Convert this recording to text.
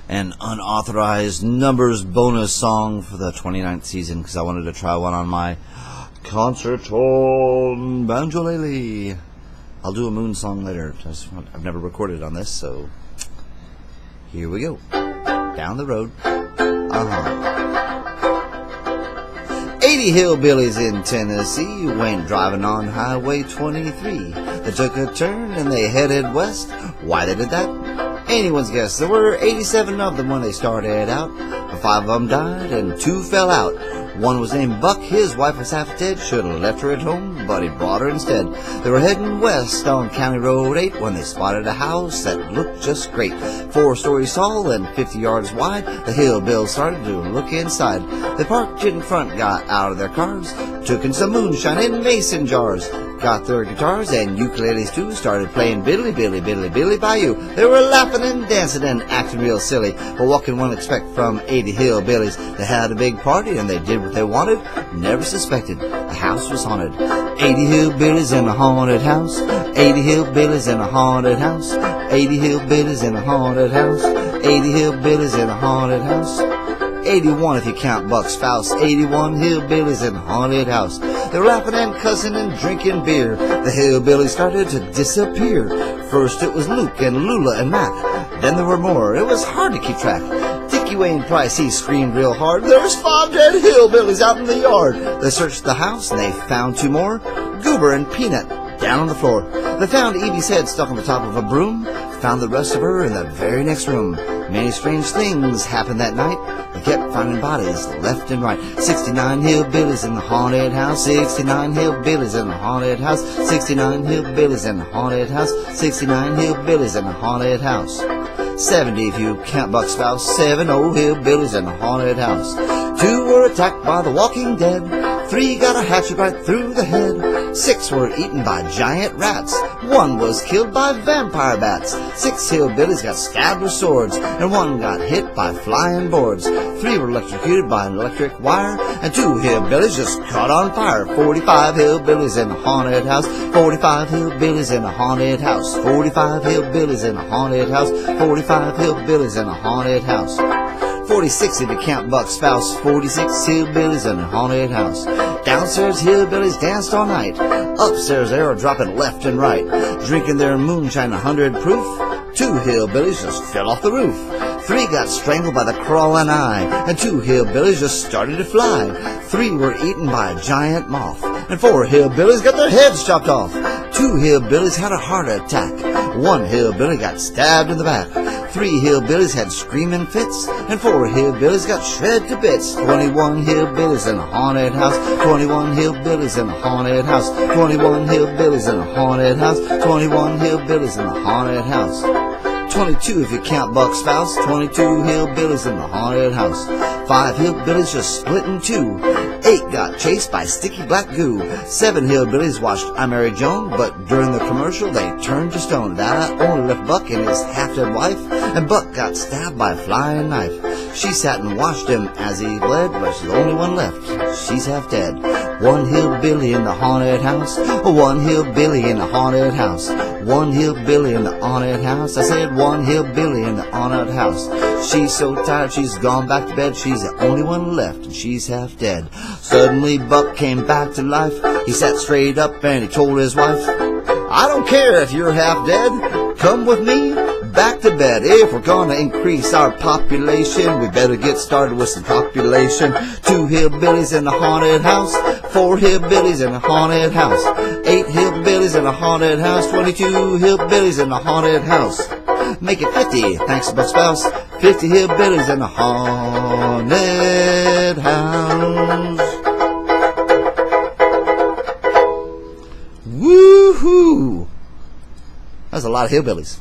an unauthorized numbers bonus song for the 29th season because I wanted to try one on my concerto banjolele. I'll do a moon song later. I've never recorded on this, so here we go. Down the road. 80 hillbillies in Tennessee went driving on Highway 23. They took a turn and they headed west. Why they did that? Anyone's guess. There were 87 of them when they started out. 5 of them died and 2 fell out. One was named Buck, his wife was half dead. Should've left her at home, but he brought her instead. They were heading west on County Road 8 when they spotted a house that looked just great. 4 stories tall and 50 yards wide. The hillbillies started to look inside. They parked in front, got out of their cars, took in some moonshine in mason jars. Got their guitars and ukuleles too, started playing Billy, Billy, Billy, Billy Bayou. They were laughing and dancing and acting real silly. But what can one expect from 80 hillbillies? They had a big party and they did what they wanted. Never suspected the house was haunted. 80 hillbillies in a haunted house. 80 hillbillies in a haunted house. 80 hillbillies in a haunted house. 80 hillbillies in a haunted house. 81 if you count Buck's spouse. 81 hillbillies in a haunted house. They were laughing and cussing and drinking beer. The hillbillies started to disappear. First it was Luke and Lula and Mac. Then there were more. It was hard to keep track. Dickie Wayne Price, he screamed real hard. There's 5 dead hillbillies out in the yard. They searched the house and they found 2 more. Goober and Peanut down on the floor. They found Evie's head stuck on the top of a broom. Found the rest of her in the very next room. Many strange things happened that night. They kept finding bodies left and right. 69 hillbillies in the haunted house. 69 hillbillies in the haunted house. 69 hillbillies in the haunted house. 69 hillbillies in the haunted house. 70 if you count Buck's spouse. 7 old hillbillies in the haunted house. 2 were attacked by the walking dead. 3 got a hatchet right through the head. 6 were eaten by giant rats. 1 was killed by vampire bats. 6 hillbillies got stabbed with swords, and 1 got hit by flying boards. 3 were electrocuted by an electric wire, and 2 hillbillies just caught on fire. 45 hillbillies in a haunted house. 45 hillbillies in a haunted house. 45 hillbillies in a haunted house. 45 hillbillies in a haunted house. 46 if you count Buck's spouse. 46 hillbillies in a haunted house. Downstairs hillbillies danced all night. Upstairs they were dropping left and right, drinking their moonshine 100 proof. 2 hillbillies just fell off the roof. 3 got strangled by the crawling eye, and 2 hillbillies just started to fly. 3 were eaten by a giant moth, and 4 hillbillies got their heads chopped off. 2 hillbillies had a heart attack. 1 hillbilly got stabbed in the back. 3 hillbillies had screaming fits, and 4 hillbillies got shredded to bits. 21 hillbillies in a haunted house. 21 hillbillies in a haunted house. 21 hillbillies in a haunted house. 21 hillbillies in a haunted house. 22 if you count Buck's spouse. 22 hillbillies in the haunted house. 5 hillbillies just split in 2. 8 got chased by sticky black goo. 7 hillbillies watched I Married Joan, but during the commercial they turned to stone. That only left Buck and his half-dead wife, and Buck got stabbed by a flying knife. She sat and watched him as he bled, but she's the only one left. She's half dead. 1 hillbilly in the haunted house. 1 hillbilly in the haunted house. 1 hillbilly in the haunted house. I said 1 hillbilly in the haunted house. She's so tired she's gone back to bed. She's the only one left and she's half dead. Suddenly Buck came back to life. He sat straight up and he told his wife, I don't care if you're half dead. Come with me back to bed. If we're gonna increase our population, we better get started with some population. 2 hillbillies in a haunted house. 4 hillbillies in a haunted house. 8 hillbillies in a haunted house. 22 hillbillies in a haunted house. Make it 50, thanks to Buck's spouse. 50 hillbillies in a haunted house. Woohoo! That's a lot of hillbillies.